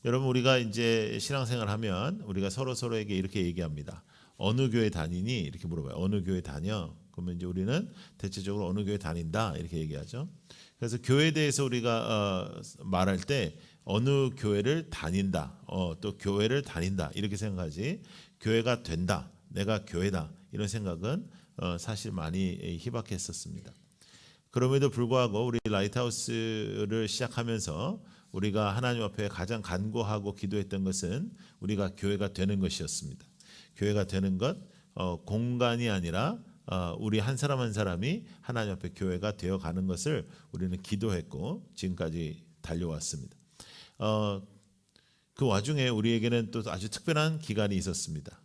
여러분 우리가 이제 신앙생활 하면 우리가 서로에게 이렇게 얘기합니다. 어느 교회 다니니? 이렇게 물어봐요. 어느 교회 다녀? 그러면 이제 우리는 대체적으로 어느 교회 다닌다 이렇게 얘기하죠. 그래서 교회에 대해서 우리가 말할 때 어느 교회를 다닌다, 또 교회를 다닌다 이렇게 생각하지 교회가 된다, 내가 교회다 이런 생각은 사실 많이 희박했었습니다. 그럼에도 불구하고 우리 라이트하우스를 시작하면서 우리가 하나님 앞에 가장 간구하고 기도했던 것은 우리가 교회가 되는 것이었습니다. 교회가 되는 것, 공간이 아니라 우리 한 사람 한 사람이 하나님 앞에 교회가 되어가는 것을 우리는 기도했고 지금까지 달려왔습니다. 그 와중에 우리에게는 또 아주 특별한 기간이 있었습니다.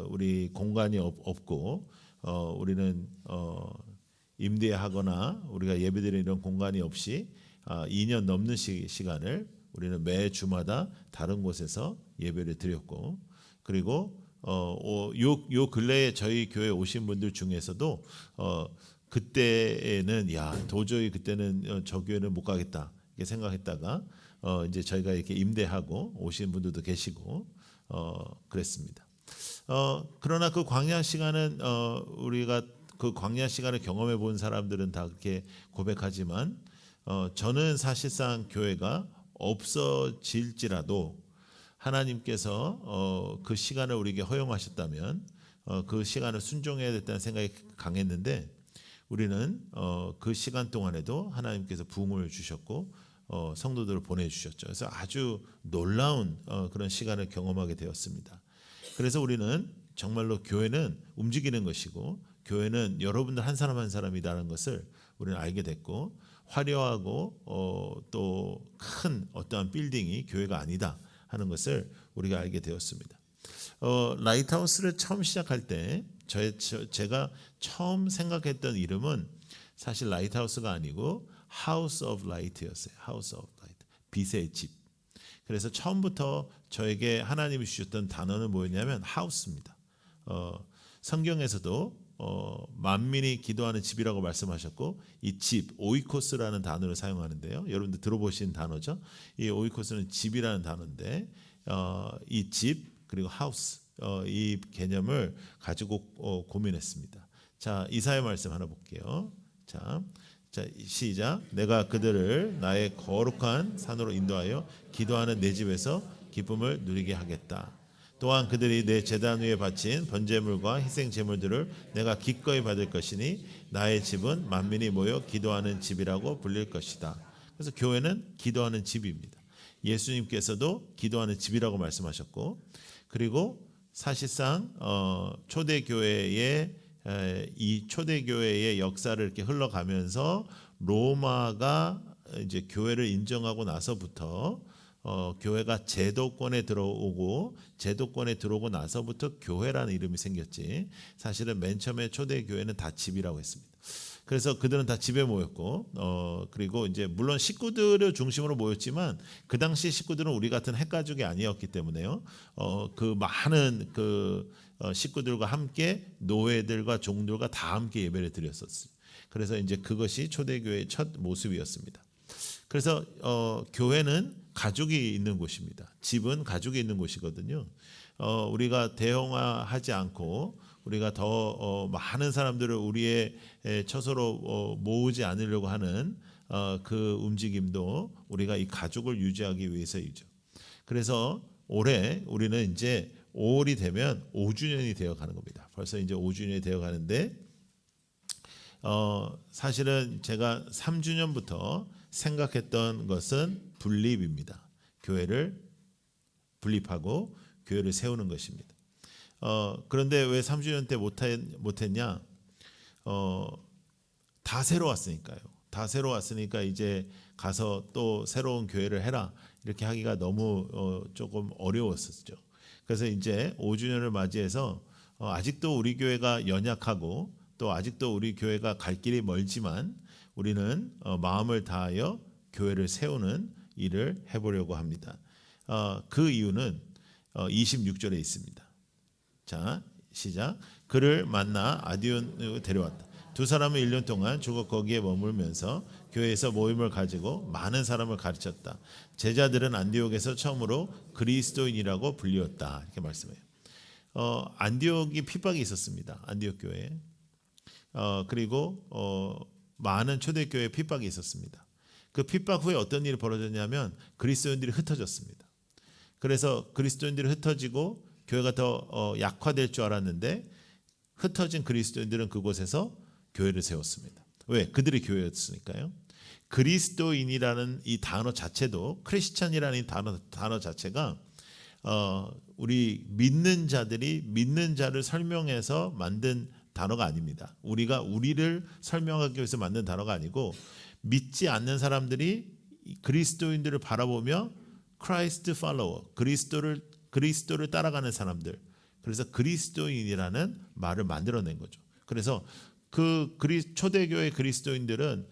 우리 공간이 없고 우리는 임대하거나 우리가 예배드리는 이런 공간이 없이 2년 넘는 시간을 우리는 매 주마다 다른 곳에서 예배를 드렸고, 그리고 요 근래에 저희 교회 오신 분들 중에서도 그때는 도저히 그때는 저 교회는 못 가겠다 이렇게 생각했다가 이제 저희가 이렇게 임대하고 오신 분들도 계시고 그랬습니다. 그러나 그 광야 시간은 우리가 그 광야 시간을 경험해 본 사람들은 다 그렇게 고백하지만 저는 사실상 교회가 없어질지라도 하나님께서 그 시간을 우리에게 허용하셨다면 그 시간을 순종해야 됐다는 생각이 강했는데 우리는 그 시간 동안에도 하나님께서 부흥을 주셨고 성도들을 보내주셨죠. 그래서 아주 놀라운 그런 시간을 경험하게 되었습니다. 그래서 우리는 정말로 교회는 움직이는 것이고 교회는 여러분들 한 사람 한 사람이라는 것을 우리는 알게 됐고 화려하고 또 큰 어떠한 빌딩이 교회가 아니다 하는 것을 우리가 알게 되었습니다. 라이트하우스를 처음 시작할 때 제가 처음 생각했던 이름은 사실 라이트하우스가 아니고 House of Light였어요. House of Light, 빛의 집. 그래서 처음부터 저에게 하나님이 주셨던 단어는 뭐였냐면 house입니다. 성경에서도 만민이 기도하는 집이라고 말씀하셨고 이 집, 오이코스라는 단어를 사용하는데요. 여러분들 들어보신 단어죠. 이 오이코스는 집이라는 단어인데 이 집 그리고 하우스 이 개념을 가지고 고민했습니다. 자, 이사야 말씀 하나 볼게요. 자, 시작. 내가 그들을 나의 거룩한 산으로 인도하여 기도하는 내 집에서 기쁨을 누리게 하겠다. 또한 그들이 내 제단 위에 바친 번제물과 희생 제물들을 내가 기꺼이 받을 것이니 나의 집은 만민이 모여 기도하는 집이라고 불릴 것이다. 그래서 교회는 기도하는 집입니다. 예수님께서도 기도하는 집이라고 말씀하셨고, 그리고 사실상 초대교회의 이 초대교회의 역사를 이렇게 흘러가면서 로마가 이제 교회를 인정하고 나서부터 교회가 제도권에 들어오고 제도권에 들어오고 나서부터 교회라는 이름이 생겼지 사실은 맨 처음에 초대교회는 다 집이라고 했습니다. 그래서 그들은 다 집에 모였고 그리고 이제 물론 식구들을 중심으로 모였지만 그 당시 식구들은 우리 같은 핵가족이 아니었기 때문에요. 그 많은 그 식구들과 함께 노예들과 종들과 다 함께 예배를 드렸었어요. 그래서 이제 그것이 초대교회의 첫 모습이었습니다. 그래서 교회는 가족이 있는 곳입니다. 집은 가족이 있는 곳이거든요. 우리가 대형화하지 않고 우리가 더 많은 사람들을 우리의 처소로 모으지 않으려고 하는 그 움직임도 우리가 이 가족을 유지하기 위해서이죠. 그래서 올해 우리는 이제 5월이 되면 5주년이 되어 가는 겁니다. 벌써 이제 5주년이 되어 가는데 사실은 제가 3주년부터 생각했던 것은 분립입니다. 교회를 분립하고 교회를 세우는 것입니다. 그런데 왜 3주년 때 못했냐? 다 새로 왔으니까요. 다 새로 왔으니까 이제 가서 또 새로운 교회를 해라 이렇게 하기가 너무 조금 어려웠었죠. 그래서 이제 5주년을 맞이해서 아직도 우리 교회가 연약하고 또 아직도 우리 교회가 갈 길이 멀지만 우리는 마음을 다하여 교회를 세우는 일을 해보려고 합니다. 그 이유는 26절에 있습니다. 자, 시작. 그를 만나 아디온으로 데려왔다. 두 사람은 1년 동안 주로 거기에 머물면서 교회에서 모임을 가지고 많은 사람을 가르쳤다. 제자들은 안디옥에서 처음으로 그리스도인이라고 불리웠다. 이렇게 말씀해요. 안디옥이 핍박이 있었습니다. 안디옥 교회에. 그리고 많은 초대교회에 핍박이 있었습니다. 그 핍박 후에 어떤 일이 벌어졌냐면 그리스도인들이 흩어졌습니다. 그래서 그리스도인들이 흩어지고 교회가 더 약화될 줄 알았는데 흩어진 그리스도인들은 그곳에서 교회를 세웠습니다. 왜? 그들이 교회였으니까요. 그리스도인이라는 이 단어 자체도 크리스찬이라는 이 단어 자체가 우리 믿는 자들이 믿는 자를 설명해서 만든 단어가 아닙니다. 우리가 우리를 설명하기 위해서 만든 단어가 아니고 믿지 않는 사람들이 그리스도인들을 바라보며 Christ follower, 그리스도를 따라가는 사람들. 그래서 그리스도인이라는 말을 만들어낸 거죠. 그래서 그 초대교회 그리스도인들은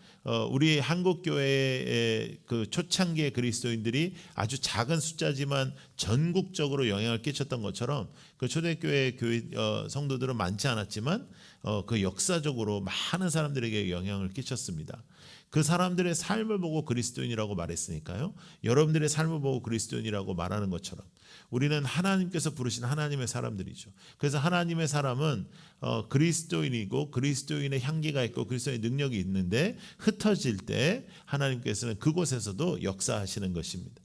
우리 한국 교회의 그 초창기의 그리스도인들이 아주 작은 숫자지만 전국적으로 영향을 끼쳤던 것처럼 그 초대교회 교회 성도들은 많지 않았지만 그 역사적으로 많은 사람들에게 영향을 끼쳤습니다. 그 사람들의 삶을 보고 그리스도인이라고 말했으니까요. 여러분들의 삶을 보고 그리스도인이라고 말하는 것처럼 우리는 하나님께서 부르신 하나님의 사람들이죠. 그래서 하나님의 사람은 그리스도인이고 그리스도인의 향기가 있고 그리스도인의 능력이 있는데 흩어질 때 하나님께서는 그곳에서도 역사하시는 것입니다.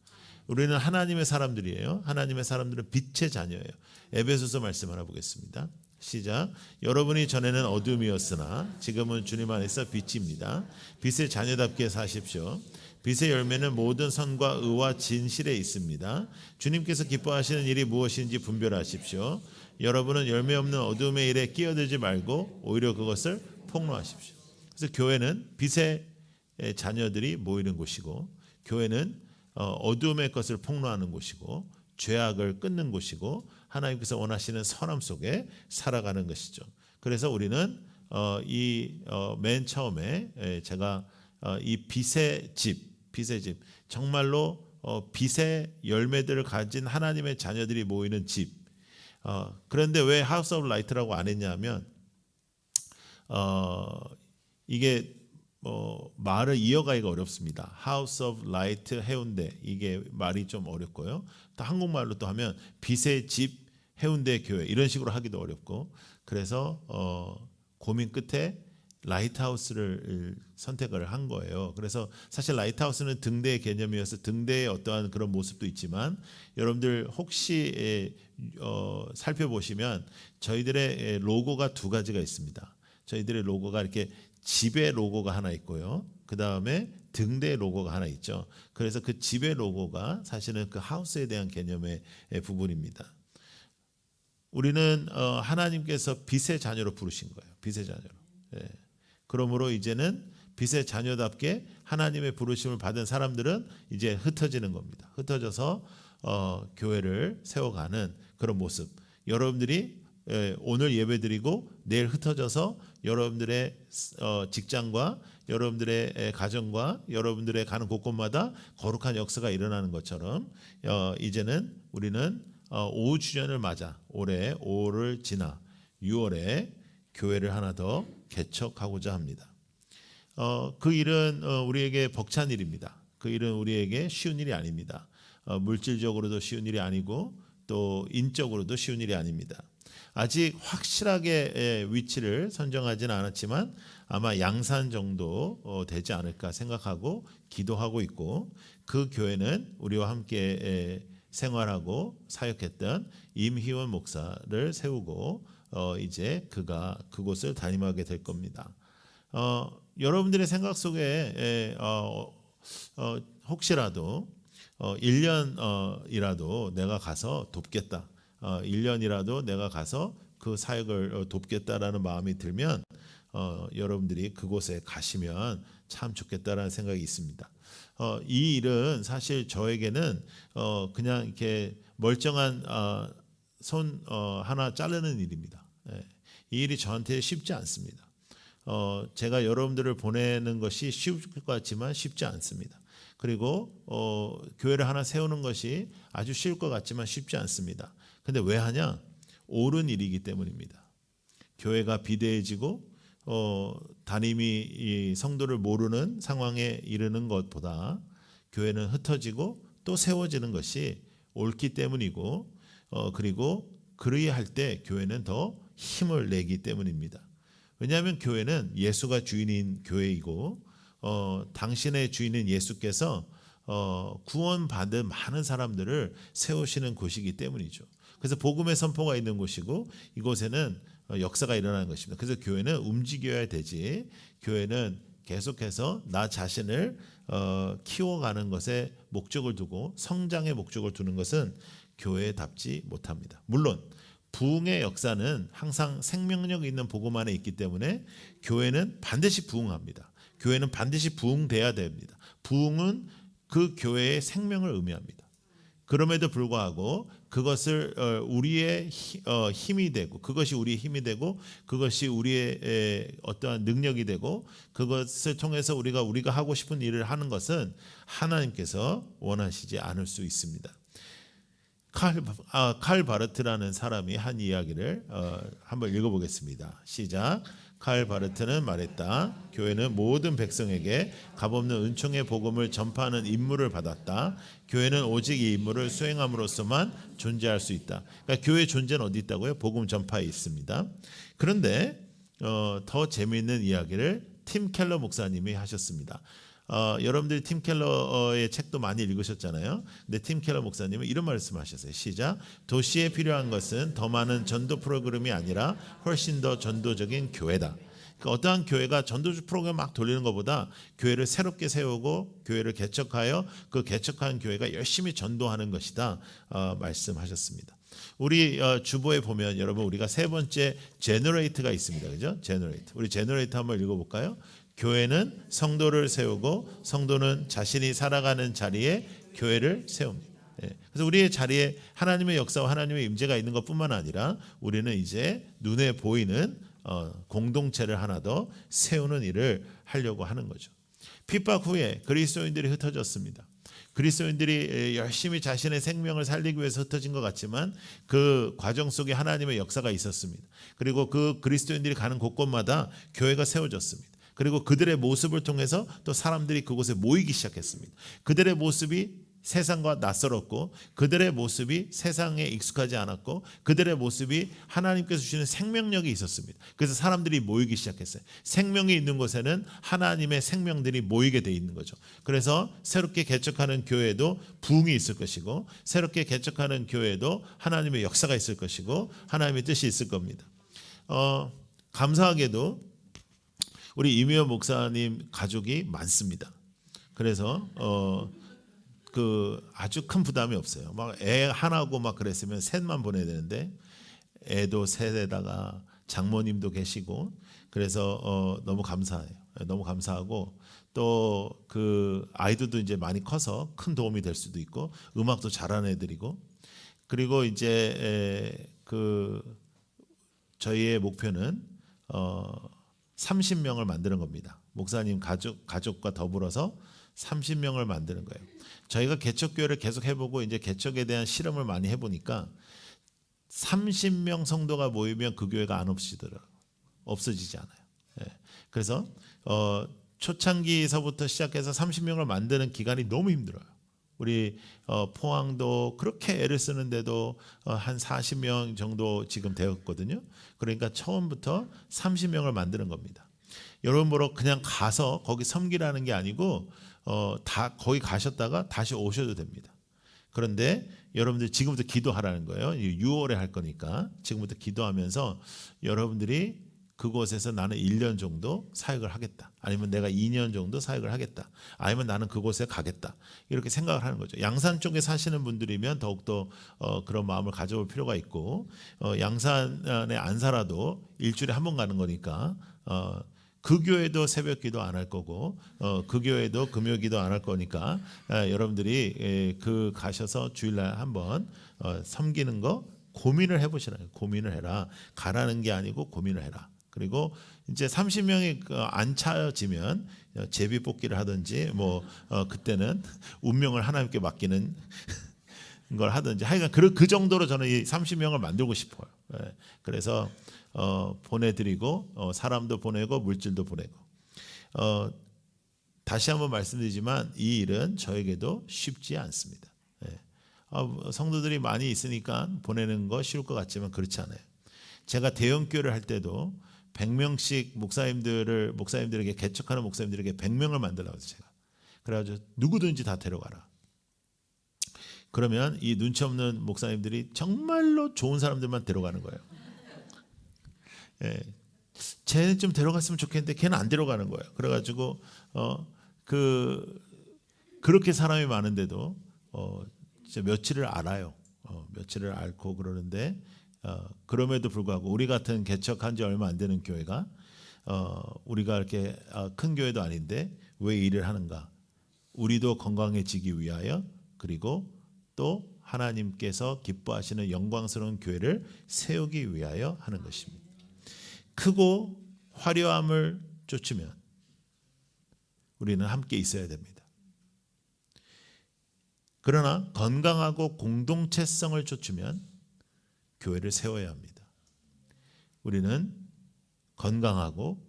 우리는 하나님의 사람들이에요. 하나님의 사람들은 빛의 자녀예요. 에베소서 말씀 하나 보겠습니다. 시작. 여러분이 전에는 어둠이었으나 지금은 주님 안에서 빛입니다. 빛의 자녀답게 사십시오. 빛의 열매는 모든 선과 의와 진실에 있습니다. 주님께서 기뻐하시는 일이 무엇인지 분별하십시오. 여러분은 열매 없는 어둠의 일에 끼어들지 말고 오히려 그것을 폭로하십시오. 그래서 교회는 빛의 자녀들이 모이는 곳이고 교회는 어둠의 것을 폭로하는 곳이고 죄악을 끊는 곳이고 하나님께서 원하시는 선함 속에 살아가는 것이죠. 그래서 우리는 맨 처음에 제가 이 빛의 집 정말로 빛의 열매들을 가진 하나님의 자녀들이 모이는 집. 그런데 왜 하우스 오브 라이트라고 안 했냐면 이게 말을 이어가기가 어렵습니다. 하우스 오브 라이트 해운대 이게 말이 좀 어렵고요. 또 한국말로 또 하면 빛의 집 해운대 교회 이런 식으로 하기도 어렵고 그래서 고민 끝에 라이트하우스를 선택을 한 거예요. 그래서 사실 라이트하우스는 등대의 개념이어서 등대의 어떠한 그런 모습도 있지만 여러분들 혹시 살펴보시면 저희들의 로고가 두 가지가 있습니다. 저희들의 로고가 이렇게 집의 로고가 하나 있고요. 그 다음에 등대 로고가 하나 있죠. 그래서 그 집의 로고가 사실은 그 하우스에 대한 개념의 부분입니다. 우리는 하나님께서 빛의 자녀로 부르신 거예요. 빛의 자녀로. 예. 그러므로 이제는 빛의 자녀답게 하나님의 부르심을 받은 사람들은 이제 흩어지는 겁니다. 흩어져서 교회를 세워가는 그런 모습. 여러분들이 오늘 예배드리고 내일 흩어져서 여러분들의 직장과 여러분들의 가정과 여러분들의 가는 곳곳마다 거룩한 역사가 일어나는 것처럼 이제는 우리는 5주년을 맞아 올해 5월을 지나 6월에 교회를 하나 더 개척하고자 합니다. 그 일은 우리에게 벅찬 일입니다. 그 일은 우리에게 쉬운 일이 아닙니다. 물질적으로도 쉬운 일이 아니고 또 인적으로도 쉬운 일이 아닙니다. 아직 확실하게 위치를 선정하지는 않았지만 아마 양산 정도 되지 않을까 생각하고 기도하고 있고 그 교회는 우리와 함께 생활하고 사역했던 임희원 목사를 세우고 이제 그가 그곳을 담임하게 될 겁니다. 여러분들의 생각 속에 혹시라도 1년이라도 내가 가서 돕겠다. 1년이라도 내가 가서 그 사역을 돕겠다라는 마음이 들면 여러분들이 그곳에 가시면 참 좋겠다라는 생각이 있습니다. 이 일은 사실 저에게는 그냥 이렇게 멀쩡한 손 하나 자르는 일입니다. 이 일이 저한테 쉽지 않습니다. 제가 여러분들을 보내는 것이 쉬울 것 같지만 쉽지 않습니다. 그리고 교회를 하나 세우는 것이 아주 쉬울 것 같지만 쉽지 않습니다. 근데 왜 하냐? 옳은 일이기 때문입니다. 교회가 비대해지고 담임이 이 성도를 모르는 상황에 이르는 것보다 교회는 흩어지고 또 세워지는 것이 옳기 때문이고 그리고 그리할 때 교회는 더 힘을 내기 때문입니다. 왜냐하면 교회는 예수가 주인인 교회이고 당신의 주인인 예수께서 구원받은 많은 사람들을 세우시는 곳이기 때문이죠. 그래서 복음의 선포가 있는 곳이고 이곳에는 역사가 일어나는 것입니다. 그래서 교회는 움직여야 되지, 교회는 계속해서 나 자신을 키워가는 것에 목적을 두고 성장의 목적을 두는 것은 교회답지 못합니다. 물론 부흥의 역사는 항상 생명력 있는 복음 안에 있기 때문에 교회는 반드시 부흥합니다. 교회는 반드시 부흥돼야 됩니다. 부흥은 그 교회의 생명을 의미합니다. 그럼에도 불구하고 그것을 우리의 힘이 되고, 그것이 우리의 힘이 되고, 그것이 우리의 어떠한 능력이 되고, 그것을 통해서 우리가 하고 싶은 일을 하는 것은 하나님께서 원하시지 않을 수 있습니다. 칼 바르트라는 사람이 한 이야기를 한번 읽어보겠습니다. 시작. 칼 바르트는 말했다. 교회는 모든 백성에게 값없는 은총의 복음을 전파하는 임무를 받았다. 교회는 오직 이 임무를 수행함으로써만 존재할 수 있다. 그러니까 교회의 존재는 어디 있다고요? 복음 전파에 있습니다. 그런데 더 재미있는 이야기를 팀 켈러 목사님이 하셨습니다. 여러분들이 팀 켈러의 책도 많이 읽으셨잖아요. 근데 팀 켈러 목사님은 이런 말씀하셨어요. 시작. 도시에 필요한 것은 더 많은 전도 프로그램이 아니라 훨씬 더 전도적인 교회다. 그러니까 어떠한 교회가 전도 프로그램 막 돌리는 것보다 교회를 새롭게 세우고 교회를 개척하여 그 개척한 교회가 열심히 전도하는 것이다 말씀하셨습니다. 우리 주보에 보면 여러분 우리가 세 번째 제너레이트가 있습니다. 그죠? 제너레이트. 우리 제너레이트 한번 읽어볼까요? 교회는 성도를 세우고 성도는 자신이 살아가는 자리에 교회를 세웁니다. 그래서 우리의 자리에 하나님의 역사와 하나님의 임재가 있는 것뿐만 아니라 우리는 이제 눈에 보이는 공동체를 하나 더 세우는 일을 하려고 하는 거죠. 핍박 후에 그리스도인들이 흩어졌습니다. 그리스도인들이 열심히 자신의 생명을 살리기 위해서 흩어진 것 같지만 그 과정 속에 하나님의 역사가 있었습니다. 그리고 그 그리스도인들이 가는 곳곳마다 교회가 세워졌습니다. 그리고 그들의 모습을 통해서 또 사람들이 그곳에 모이기 시작했습니다. 그들의 모습이 세상과 낯설었고 그들의 모습이 세상에 익숙하지 않았고 그들의 모습이 하나님께서 주시는 생명력이 있었습니다. 그래서 사람들이 모이기 시작했어요. 생명이 있는 곳에는 하나님의 생명들이 모이게 돼 있는 거죠. 그래서 새롭게 개척하는 교회에도 부흥이 있을 것이고 새롭게 개척하는 교회에도 하나님의 역사가 있을 것이고 하나님의 뜻이 있을 겁니다. 감사하게도 우리 이미호 목사님 가족이 많습니다. 그래서 아주 큰 부담이 없어요. 막 애 하나고 막 그랬으면 셋만 보내야 되는데 애도 셋에다가 장모님도 계시고 그래서 너무 감사해요. 너무 감사하고 또 그 아이들도 이제 많이 커서 큰 도움이 될 수도 있고 음악도 잘하는 애들이고 그리고 이제 저희의 목표는 30명을 만드는 겁니다. 목사님 가족과 더불어서 30명을 만드는 거예요. 저희가 개척교회를 계속 해보고 이제 개척에 대한 실험을 많이 해보니까 30명 성도가 모이면 그 교회가 안 없어지지 않아요. 그래서 초창기서부터 시작해서 30명을 만드는 기간이 너무 힘들어요. 우리 포항도 그렇게 애를 쓰는데도 한 40명 정도 지금 되었거든요. 그러니까 처음부터 30명을 만드는 겁니다. 여러분 보러 그냥 가서 거기 섬기라는 게 아니고 다 거기 가셨다가 다시 오셔도 됩니다. 그런데 여러분들 지금부터 기도하라는 거예요. 6월에 할 거니까 지금부터 기도하면서 여러분들이 그곳에서 나는 1년 정도 사역을 하겠다. 아니면 내가 2년 정도 사역을 하겠다. 아니면 나는 그곳에 가겠다. 이렇게 생각을 하는 거죠. 양산 쪽에 사시는 분들이면 더욱더 그런 마음을 가져볼 필요가 있고 양산에 안 살아도 일주일에 한 번 가는 거니까 그 교회도 새벽 기도 안 할 거고 그 교회도 금요 기도 안 할 거니까 여러분들이 가셔서 주일날 한번 섬기는 거 고민을 해보시라. 고민을 해라. 가라는 게 아니고 고민을 해라. 그리고 이제 30명이 안 차지면 제비 뽑기를 하든지 그때는 운명을 하나님께 맡기는 걸 하든지 하여간 그 정도로 저는 이 30명을 만들고 싶어요. 그래서 보내드리고 사람도 보내고 물질도 보내고 다시 한번 말씀드리지만 이 일은 저에게도 쉽지 않습니다. 성도들이 많이 있으니까 보내는 거 쉬울 것 같지만 그렇지 않아요. 제가 대형교회를 할 때도 100명씩 목사님들에게 개척하는 목사님들에게 100명을 만들라고 해서 제가 그래가지고 누구든지 다 데려가라. 그러면 이 눈치 없는 목사님들이 정말로 좋은 사람들만 데려가는 거예요. 쟤는 좀 데려갔으면 좋겠는데 걔는 안 데려가는 거예요. 그래가지고 그렇게 사람이 많은데도 진짜 며칠을 알아요. 며칠을 앓고 그러는데 그럼에도 불구하고 우리 같은 개척한 지 얼마 안 되는 교회가 우리가 이렇게 큰 교회도 아닌데 왜 일을 하는가? 우리도 건강해지기 위하여 그리고 또 하나님께서 기뻐하시는 영광스러운 교회를 세우기 위하여 하는 것입니다. 크고 화려함을 쫓으면 우리는 함께 있어야 됩니다. 그러나 건강하고 공동체성을 쫓으면 교회를 세워야 합니다. 우리는 건강하고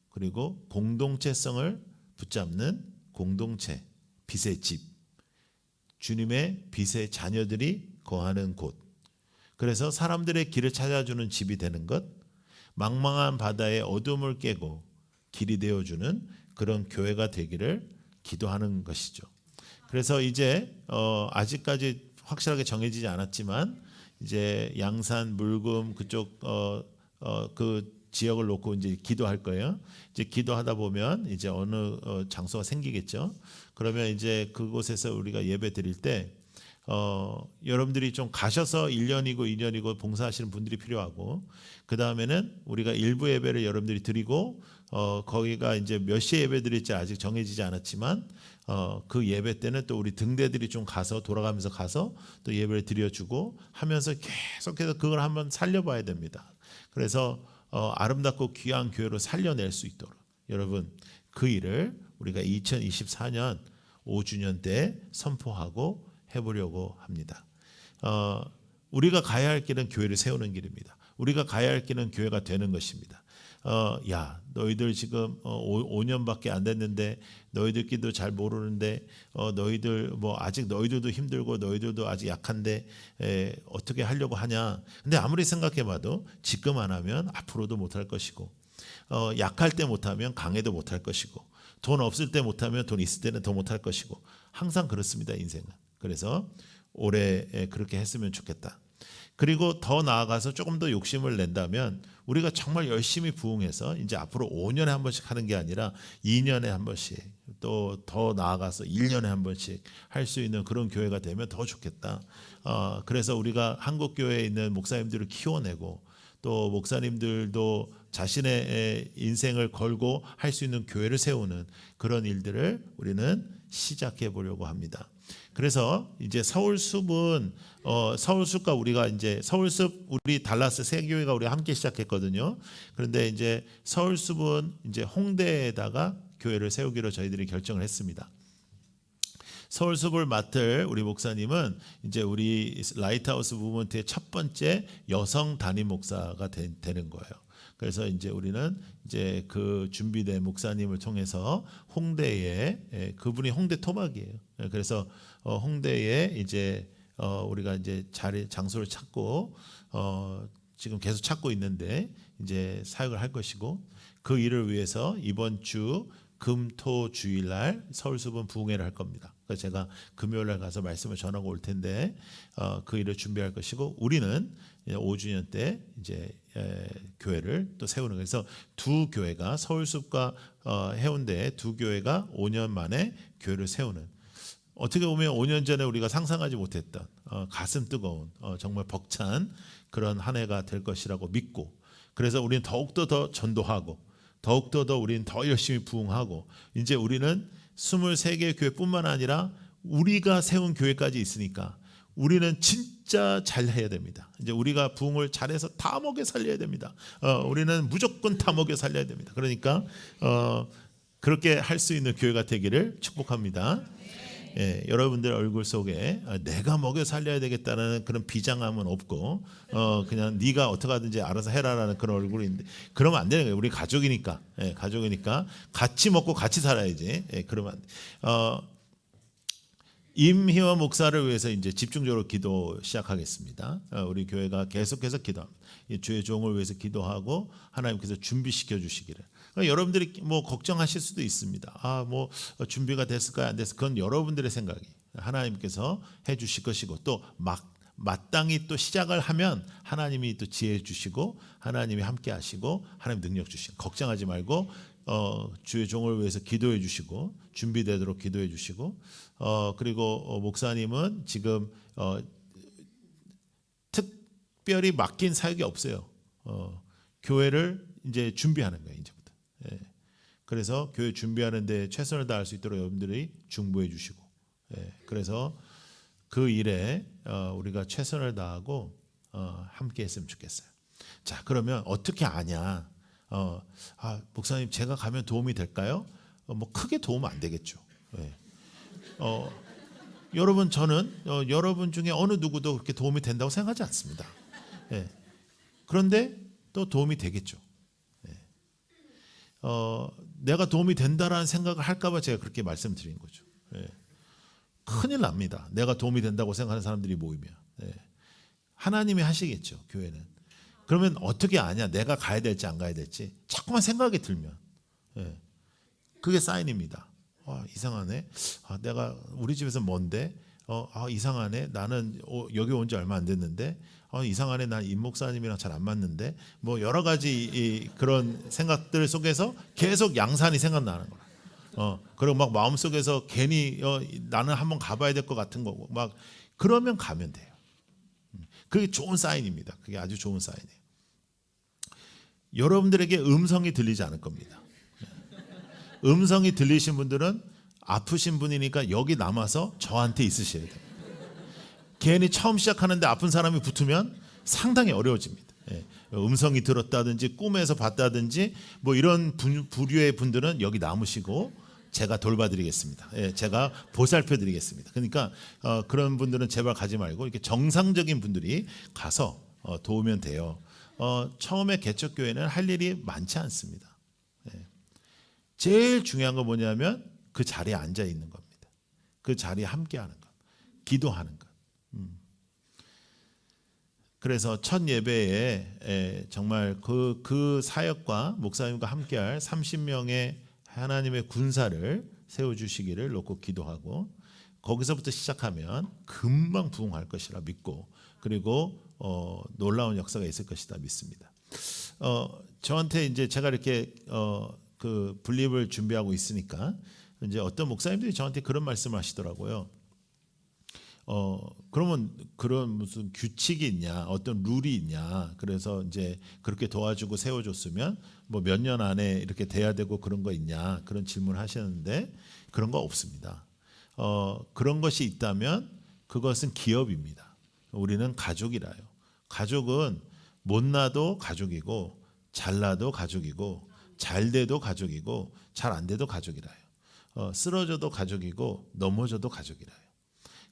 그리고 공동체성을 붙잡는 공동체, 빛의 집, 주님의 빛의 자녀들이 거하는 곳. 그래서 사람들의 길을 찾아주는 집이 되는 것, 망망한 바다의 어둠을 깨고 길이 되어주는 그런 교회가 되기를 기도하는 것이죠. 그래서 이제 아직까지 확실하게 정해지지 않았지만 이제 양산, 물금 그쪽 그 지역을 놓고 이제 기도할 거예요. 이제 기도하다 보면 이제 어느 장소가 생기겠죠. 그러면 이제 그곳에서 우리가 예배 드릴 때 여러분들이 좀 가셔서 1년이고 2년이고 봉사하시는 분들이 필요하고 그 다음에는 우리가 일부 예배를 여러분들이 드리고 거기가 이제 몇 시에 예배 드릴지 아직 정해지지 않았지만 그 예배 때는 또 우리 등대들이 좀 가서 돌아가면서 가서 또 예배를 드려주고 하면서 계속해서 그걸 한번 살려봐야 됩니다. 그래서 아름답고 귀한 교회로 살려낼 수 있도록 여러분 그 일을 우리가 2024년 5주년 때 선포하고 해보려고 합니다. 우리가 가야 할 길은 교회를 세우는 길입니다. 우리가 가야 할 길은 교회가 되는 것입니다. 야 너희들 지금 5년밖에 안 됐는데 너희들끼리도 잘 모르는데 너희들 뭐 아직 너희들도 힘들고 너희들도 아직 약한데 어떻게 하려고 하냐. 근데 아무리 생각해봐도 지금 안 하면 앞으로도 못할 것이고 약할 때 못하면 강해도 못할 것이고 돈 없을 때 못하면 돈 있을 때는 더 못할 것이고 항상 그렇습니다. 인생은. 그래서 올해 그렇게 했으면 좋겠다. 그리고 더 나아가서 조금 더 욕심을 낸다면 우리가 정말 열심히 부응해서 이제 앞으로 5년에 한 번씩 하는 게 아니라 2년에 한 번씩 또 더 나아가서 1년에 한 번씩 할 수 있는 그런 교회가 되면 더 좋겠다. 그래서 우리가 한국 교회에 있는 목사님들을 키워내고 또 목사님들도 자신의 인생을 걸고 할 수 있는 교회를 세우는 그런 일들을 우리는 시작해 보려고 합니다. 그래서 이제 서울숲은 서울숲과 우리가 이제 서울숲 우리 달라스 새 교회가 우리 함께 시작했거든요. 그런데 이제 서울숲은 이제 홍대에다가 교회를 세우기로 저희들이 결정을 했습니다. 서울숲을 맡을 우리 목사님은 이제 우리 라이트하우스 무브먼트의 첫 번째 여성 담임 목사가 되는 거예요. 그래서 이제 우리는 이제 그 준비된 목사님을 통해서 홍대에 그분이 홍대 토막이에요. 그래서 홍대에 이제 우리가 이제 장소를 찾고 지금 계속 찾고 있는데 이제 사역을 할 것이고 그 일을 위해서 이번 주 금토 주일날 서울숲은 부흥회를 할 겁니다. 그래서 제가 금요일날 가서 말씀을 전하고 올 텐데 그 일을 준비할 것이고 우리는 5주년 때 이제 교회를 또 세우는 거예요. 그래서 두 교회가 서울숲과 해운대 두 교회가 5년 만에 교회를 세우는 어떻게 보면 5년 전에 우리가 상상하지 못했던 가슴 뜨거운 정말 벅찬 그런 한 해가 될 것이라고 믿고 그래서 우리는 더욱더 더 전도하고 더욱더 더 우리는 더 열심히 부흥하고 이제 우리는 23개 교회뿐만 아니라 우리가 세운 교회까지 있으니까 우리는 진짜 잘해야 됩니다. 이제 우리가 부흥을 잘해서 다 먹여 살려야 됩니다. 우리는 무조건 다 먹여 살려야 됩니다. 그러니까 그렇게 할 수 있는 교회가 되기를 축복합니다. 여러분들 얼굴 속에 내가 먹여 살려야 되겠다라는 그런 비장함은 없고 그냥 네가 어떻게 하든지 알아서 해라라는 그런 얼굴인데 그러면 안 되는 거예요. 우리 가족이니까 가족이니까 같이 먹고 같이 살아야지. 그러면 안 돼. 임희원 목사를 위해서 이제 집중적으로 기도 시작하겠습니다. 우리 교회가 계속해서 기도합니다. 주의 종을 위해서 기도하고 하나님께서 준비시켜 주시기를. 그러니까 여러분들이 뭐 걱정하실 수도 있습니다. 뭐 준비가 됐을까요, 안 됐을까요? 그건 여러분들의 생각이 하나님께서 해주실 것이고 또 마땅히 또 시작을 하면 하나님이 또 지혜 주시고 하나님이 함께 하시고 하나님 능력 주시고 걱정하지 말고 주의 종을 위해서 기도해 주시고 준비되도록 기도해 주시고 그리고 목사님은 지금 특별히 맡긴 사역이 없어요. 교회를 이제 준비하는 거예요, 이제부터. 그래서 교회 준비하는 데 최선을 다할 수 있도록 여러분들이 중보해 주시고 그래서 그 일에 우리가 최선을 다하고 함께 했으면 좋겠어요. 자, 그러면 어떻게 아냐? 목사님 제가 가면 도움이 될까요? 뭐 크게 도움은 안 되겠죠. 여러분 저는 여러분 중에 어느 누구도 그렇게 도움이 된다고 생각하지 않습니다. 그런데 또 도움이 되겠죠. 내가 도움이 된다라는 생각을 할까봐 제가 그렇게 말씀드린 거죠. 큰일 납니다. 내가 도움이 된다고 생각하는 사람들이 모이면 하나님이 하시겠죠. 교회는. 그러면 어떻게 아냐? 내가 가야 될지 안 가야 될지 자꾸만 생각이 들면 그게 사인입니다. 이상하네. 내가 우리 집에서 먼데 이상하네. 나는 여기 온 지 얼마 안 됐는데 이상하네. 난 임 목사님이랑 잘 안 맞는데 뭐 여러 가지 그런 생각들 속에서 계속 양산이 생각나는 거야. 그리고 막 마음속에서 괜히 나는 한번 가봐야 될 것 같은 거고 막 그러면 가면 돼요. 그게 좋은 사인입니다. 그게 아주 좋은 사인이에요. 여러분들에게 음성이 들리지 않을 겁니다. 음성이 들리신 분들은 아프신 분이니까 여기 남아서 저한테 있으셔야 돼요. 괜히 처음 시작하는데 아픈 사람이 붙으면 상당히 어려워집니다. 음성이 들었다든지 꿈에서 봤다든지 뭐 이런 부류의 분들은 여기 남으시고 제가 돌봐드리겠습니다. 제가 보살펴드리겠습니다. 그러니까 그런 분들은 제발 가지 말고 이렇게 정상적인 분들이 가서 도우면 돼요. 처음에 개척교회는 할 일이 많지 않습니다. 제일 중요한 건 뭐냐면 그 자리에 앉아 있는 겁니다. 그 자리에 함께하는 것, 기도하는 것. 그래서 첫 예배에 정말 그 사역과 목사님과 함께할 30명의 하나님의 군사를 세워주시기를 놓고 기도하고 거기서부터 시작하면 금방 부흥할 것이라 믿고 그리고 놀라운 역사가 있을 것이다 믿습니다. 저한테 이제 제가 이렇게 그 분립을 준비하고 있으니까 이제 어떤 목사님들이 저한테 그런 말씀을 하시더라고요. 그러면 그런 무슨 규칙이 있냐, 어떤 룰이 있냐. 그래서 이제 그렇게 도와주고 세워줬으면 뭐 몇 년 안에 이렇게 돼야 되고 그런 거 있냐. 그런 질문을 하셨는데 그런 거 없습니다. 그런 것이 있다면 그것은 기업입니다. 우리는 가족이라요. 가족은 못나도 가족이고 잘나도 가족이고 잘 돼도 가족이고 잘 안 돼도 가족이라요. 쓰러져도 가족이고 넘어져도 가족이라요.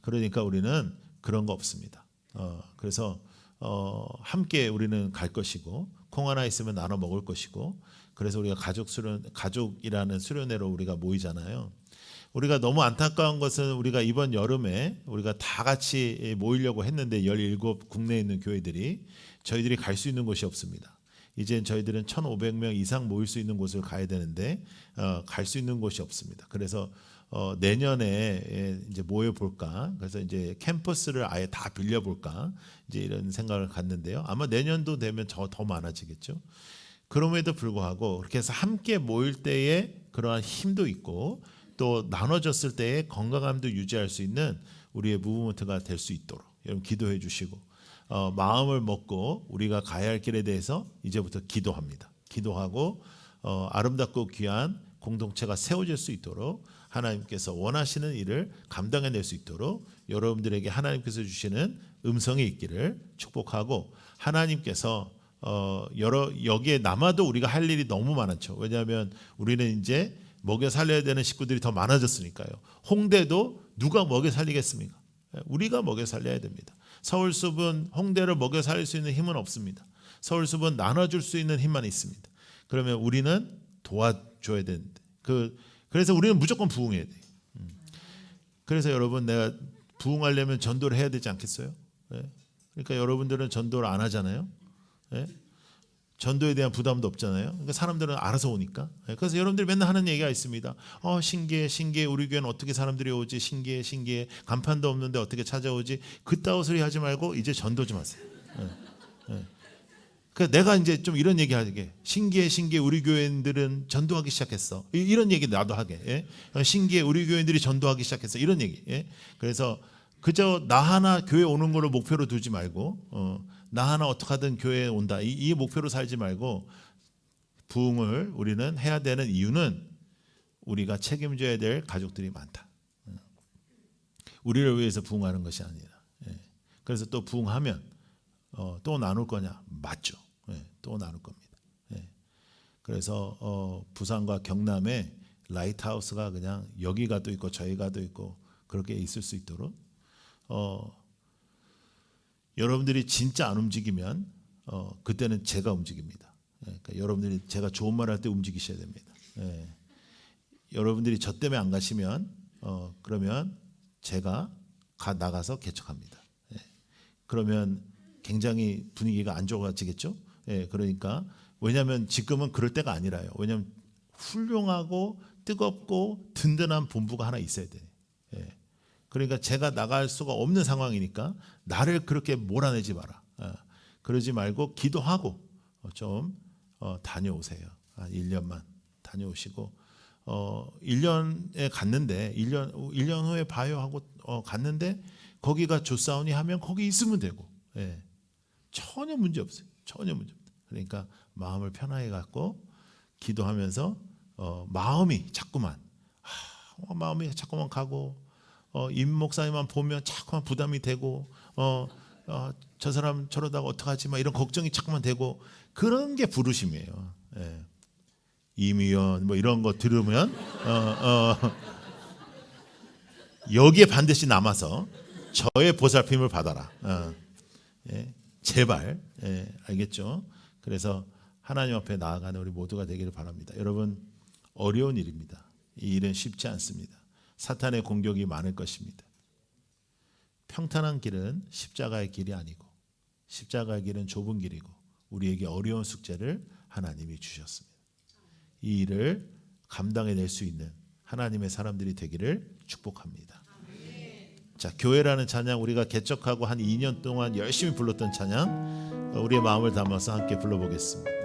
그러니까 우리는 그런 거 없습니다. 그래서 함께 우리는 갈 것이고 콩 하나 있으면 나눠 먹을 것이고 그래서 우리가 가족이라는 수련회로 우리가 모이잖아요. 우리가 너무 안타까운 것은 우리가 이번 여름에 우리가 다 같이 모이려고 했는데 17 국내에 있는 교회들이 저희들이 갈 수 있는 곳이 없습니다. 이젠 저희들은 1,500명 이상 모일 수 있는 곳을 가야 되는데 갈 수 있는 곳이 없습니다. 그래서 내년에 이제 모여 볼까. 그래서 이제 캠퍼스를 아예 다 빌려 볼까. 이제 이런 생각을 갖는데요. 아마 내년도 되면 더 많아지겠죠. 그럼에도 불구하고 그렇게 해서 함께 모일 때에 그러한 힘도 있고 또 나눠졌을 때의 건강함도 유지할 수 있는 우리의 무브먼트가 될 수 있도록 여러분 기도해 주시고 마음을 먹고 우리가 가야 할 길에 대해서 이제부터 기도합니다. 기도하고 아름답고 귀한 공동체가 세워질 수 있도록 하나님께서 원하시는 일을 감당해낼 수 있도록 여러분들에게 하나님께서 주시는 음성이 있기를 축복하고 하나님께서 여기에 남아도 우리가 할 일이 너무 많았죠. 왜냐하면 우리는 이제 먹여 살려야 되는 식구들이 더 많아졌으니까요. 홍대도 누가 먹여 살리겠습니까? 우리가 먹여 살려야 됩니다. 서울숲은 홍대를 먹여 살릴 수 있는 힘은 없습니다. 서울숲은 나눠줄 수 있는 힘만 있습니다. 그러면 우리는 도와줘야 되는데 그래서 우리는 무조건 부흥해야 돼요. 그래서 여러분, 내가 부흥하려면 전도를 해야 되지 않겠어요? 그러니까 여러분들은 전도를 안 하잖아요. 전도에 대한 부담도 없잖아요. 그러니까 사람들은 알아서 오니까. 그래서 여러분들이 맨날 하는 얘기가 있습니다. 신기해, 신기해. 우리 교회는 어떻게 사람들이 오지? 신기해, 신기해. 간판도 없는데 어떻게 찾아오지? 그따위 소리 하지 말고 이제 전도 좀 하세요. 그래서 내가 이제 좀 이런 얘기 하게. 신기해, 신기해. 우리 교회인들은 전도하기 시작했어. 이런 얘기 나도 하게. 신기해, 우리 교회인들이 전도하기 시작했어. 이런 얘기. 그래서 그저 나 하나 교회 오는 거를 목표로 두지 말고 나 하나 어떻게 하든 교회에 온다 이 목표로 살지 말고, 부흥을 우리는 해야 되는 이유는 우리가 책임져야 될 가족들이 많다. 우리를 위해서 부흥하는 것이 아니라. 그래서 또 부흥하면 또 나눌 거냐? 맞죠. 또 나눌 겁니다. 그래서 부산과 경남에 라이트하우스가 그냥 여기가 또 있고 저희가 또 있고 그렇게 있을 수 있도록, 여러분들이 진짜 안 움직이면 그때는 제가 움직입니다. 그러니까 여러분들이 제가 좋은 말 할 때 움직이셔야 됩니다. 여러분들이 저 때문에 안 가시면 그러면 제가 나가서 개척합니다. 그러면 굉장히 분위기가 안 좋아지겠죠. 그러니까 왜냐하면 지금은 그럴 때가 아니라요. 왜냐하면 훌륭하고 뜨겁고 든든한 본부가 하나 있어야 돼요. 그러니까 제가 나갈 수가 없는 상황이니까 나를 그렇게 몰아내지 마라. 그러지 말고 기도하고 좀 다녀오세요. 한 1년만 다녀오시고 1년에 갔는데 1년 후에 봐요 하고 갔는데 거기가 좋사오니 하면 거기 있으면 되고, 전혀 문제 없어요. 전혀 문제 없다. 그러니까 마음을 편하게 갖고 기도하면서 마음이 자꾸만 가고, 임 목사님만 보면 자꾸만 부담이 되고, 저 사람 저러다가 어떡하지 막 이런 걱정이 자꾸만 되고, 그런 게 부르심이에요. 임의원 뭐 이런 거 들으면 여기에 반드시 남아서 저의 보살핌을 받아라. 제발. 알겠죠? 그래서 하나님 앞에 나아가는 우리 모두가 되기를 바랍니다. 여러분, 어려운 일입니다. 이 일은 쉽지 않습니다. 사탄의 공격이 많을 것입니다. 평탄한 길은 십자가의 길이 아니고, 십자가의 길은 좁은 길이고, 우리에게 어려운 숙제를 하나님이 주셨습니다. 이 일을 감당해낼 수 있는 하나님의 사람들이 되기를 축복합니다. 자, 교회라는 찬양, 우리가 개척하고 한 2년 동안 열심히 불렀던 찬양, 우리의 마음을 담아서 함께 불러보겠습니다.